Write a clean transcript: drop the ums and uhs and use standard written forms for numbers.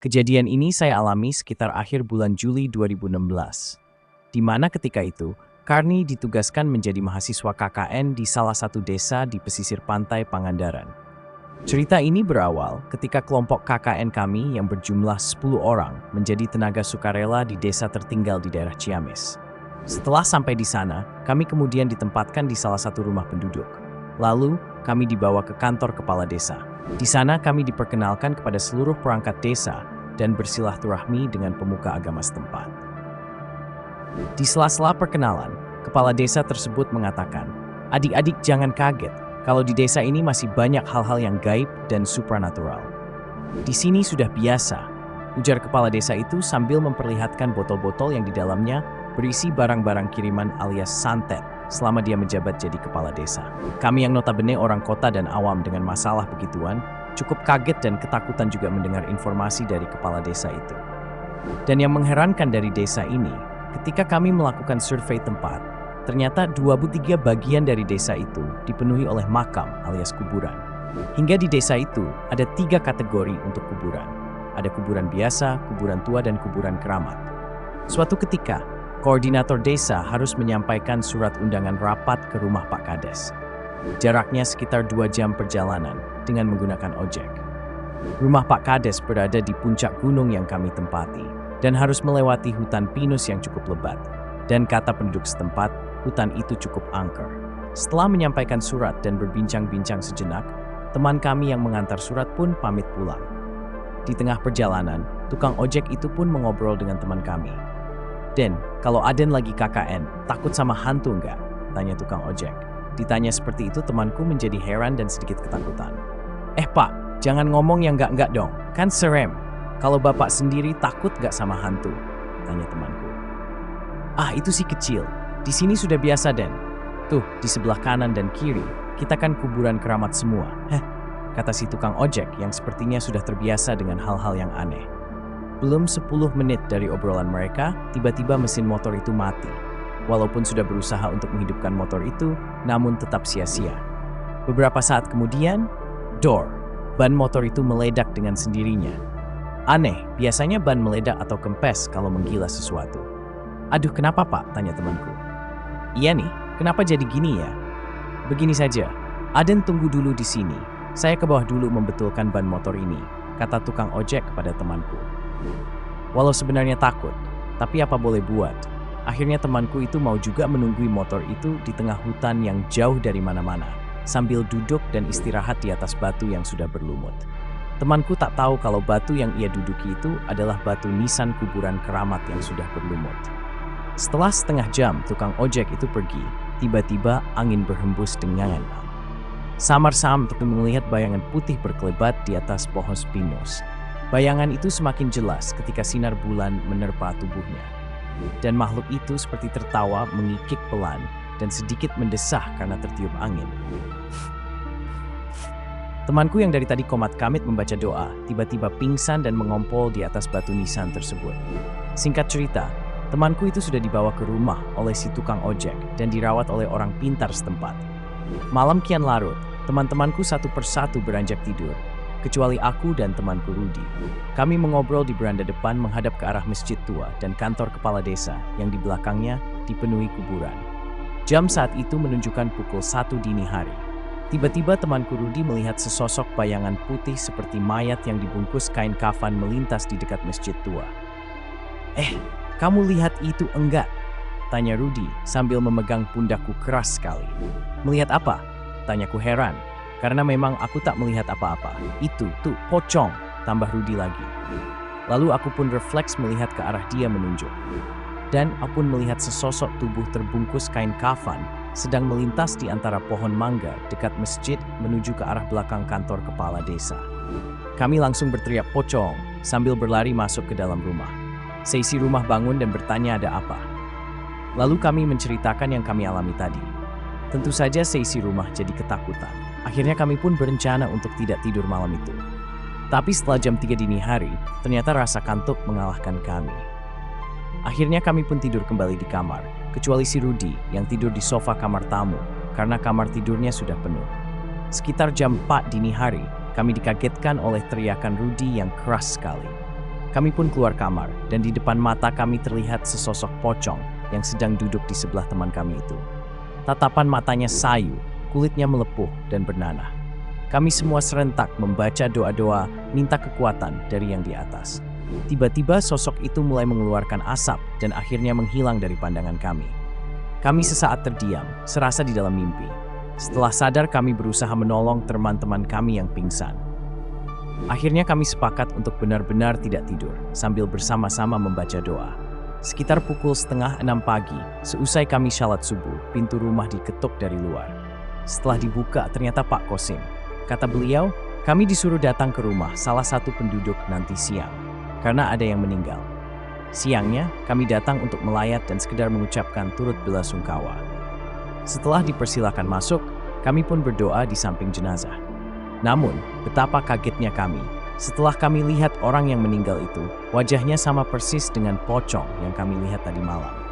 Kejadian ini saya alami sekitar akhir bulan Juli 2016, di mana ketika itu Karni ditugaskan menjadi mahasiswa KKN di salah satu desa di pesisir pantai Pangandaran. Cerita ini berawal ketika kelompok KKN kami yang berjumlah 10 orang menjadi tenaga sukarela di desa tertinggal di daerah Ciamis. Setelah sampai di sana, kami kemudian ditempatkan di salah satu rumah penduduk. Lalu, kami dibawa ke kantor kepala desa. Di sana kami diperkenalkan kepada seluruh perangkat desa dan bersilaturahmi dengan pemuka agama setempat. Di sela-sela perkenalan, kepala desa tersebut mengatakan, "Adik-adik jangan kaget, kalau di desa ini masih banyak hal-hal yang gaib dan supranatural. Di sini sudah biasa," ujar kepala desa itu sambil memperlihatkan botol-botol yang di dalamnya berisi barang-barang kiriman alias santet selama dia menjabat jadi kepala desa. Kami yang notabene orang kota dan awam dengan masalah begituan, cukup kaget dan ketakutan juga mendengar informasi dari kepala desa itu. Dan yang mengherankan dari desa ini, ketika kami melakukan survei tempat, ternyata 23 bagian dari desa itu dipenuhi oleh makam alias kuburan. Hingga di desa itu ada 3 kategori untuk kuburan. Ada kuburan biasa, kuburan tua, dan kuburan keramat. Suatu ketika, koordinator desa harus menyampaikan surat undangan rapat ke rumah Pak Kades. Jaraknya sekitar 2 jam perjalanan dengan menggunakan ojek. Rumah Pak Kades berada di puncak gunung yang kami tempati dan harus melewati hutan pinus yang cukup lebat. Dan kata penduduk setempat, hutan itu cukup angker. Setelah menyampaikan surat dan berbincang-bincang sejenak, teman kami yang mengantar surat pun pamit pulang. Di tengah perjalanan, tukang ojek itu pun mengobrol dengan teman kami. "Den, kalau Aden lagi KKN, takut sama hantu nggak?" tanya tukang ojek. Ditanya seperti itu, temanku menjadi heran dan sedikit ketakutan. Pak, jangan ngomong yang nggak dong, kan serem. Kalau bapak sendiri takut nggak sama hantu?" tanya temanku. Itu sih kecil. Di sini sudah biasa, Den. Tuh, di sebelah kanan dan kiri, kita kan kuburan keramat semua." Kata si tukang ojek yang sepertinya sudah terbiasa dengan hal-hal yang aneh. Belum 10 menit dari obrolan mereka, tiba-tiba mesin motor itu mati. Walaupun sudah berusaha untuk menghidupkan motor itu, namun tetap sia-sia. Beberapa saat kemudian, ban motor itu meledak dengan sendirinya. Aneh, biasanya ban meledak atau kempes kalau menggila sesuatu. "Aduh, kenapa Pak?" tanya temanku. "Iya nih, kenapa jadi gini ya?" "Begini saja, Aden tunggu dulu di sini. Saya ke bawah dulu membetulkan ban motor ini," kata tukang ojek kepada temanku. Walau sebenarnya takut, tapi apa boleh buat. Akhirnya temanku itu mau juga menunggui motor itu di tengah hutan yang jauh dari mana-mana, sambil duduk dan istirahat di atas batu yang sudah berlumut. Temanku tak tahu kalau batu yang ia duduki itu adalah batu nisan kuburan keramat yang sudah berlumut. Setelah setengah jam tukang ojek itu pergi, tiba-tiba angin berhembus dengan samar-samar untuk melihat bayangan putih berkelebat di atas pohon pinus. Bayangan itu semakin jelas ketika sinar bulan menerpa tubuhnya. Dan makhluk itu seperti tertawa, mengikik pelan, dan sedikit mendesah karena tertiup angin. Temanku yang dari tadi komat kamit membaca doa, tiba-tiba pingsan dan mengompol di atas batu nisan tersebut. Singkat cerita, temanku itu sudah dibawa ke rumah oleh si tukang ojek dan dirawat oleh orang pintar setempat. Malam kian larut, teman-temanku satu persatu beranjak tidur, kecuali aku dan temanku Rudi. Kami mengobrol di beranda depan menghadap ke arah masjid tua dan kantor kepala desa yang di belakangnya dipenuhi kuburan. Jam saat itu menunjukkan pukul 1 dini hari. Tiba-tiba temanku Rudi melihat sesosok bayangan putih seperti mayat yang dibungkus kain kafan melintas di dekat masjid tua. "Kamu lihat itu enggak?" tanya Rudi sambil memegang pundakku keras sekali. "Melihat apa?" tanyaku heran. Karena memang aku tak melihat apa-apa. "Itu, tuh, pocong," tambah Rudi lagi. Lalu aku pun refleks melihat ke arah dia menunjuk. Dan aku pun melihat sesosok tubuh terbungkus kain kafan sedang melintas di antara pohon mangga dekat masjid menuju ke arah belakang kantor kepala desa. Kami langsung berteriak pocong sambil berlari masuk ke dalam rumah. Seisi rumah bangun dan bertanya ada apa. Lalu kami menceritakan yang kami alami tadi. Tentu saja seisi rumah jadi ketakutan. Akhirnya kami pun berencana untuk tidak tidur malam itu. Tapi setelah jam 3 dini hari, ternyata rasa kantuk mengalahkan kami. Akhirnya kami pun tidur kembali di kamar, kecuali si Rudi yang tidur di sofa kamar tamu, karena kamar tidurnya sudah penuh. Sekitar jam 4 dini hari, kami dikagetkan oleh teriakan Rudi yang keras sekali. Kami pun keluar kamar, dan di depan mata kami terlihat sesosok pocong yang sedang duduk di sebelah teman kami itu. Tatapan matanya sayu, kulitnya melepuh dan bernanah. Kami semua serentak membaca doa-doa minta kekuatan dari yang di atas. Tiba-tiba sosok itu mulai mengeluarkan asap dan akhirnya menghilang dari pandangan kami. Kami sesaat terdiam, serasa di dalam mimpi. Setelah sadar, kami berusaha menolong teman-teman kami yang pingsan. Akhirnya kami sepakat untuk benar-benar tidak tidur, sambil bersama-sama membaca doa. Sekitar pukul 5:30 pagi, seusai kami syalat subuh, pintu rumah diketuk dari luar. Setelah dibuka, ternyata Pak Kosim. Kata beliau, kami disuruh datang ke rumah salah satu penduduk nanti siang, karena ada yang meninggal. Siangnya, kami datang untuk melayat dan sekedar mengucapkan turut belasungkawa. Setelah dipersilakan masuk, kami pun berdoa di samping jenazah. Namun, betapa kagetnya kami setelah kami lihat orang yang meninggal itu, wajahnya sama persis dengan pocong yang kami lihat tadi malam.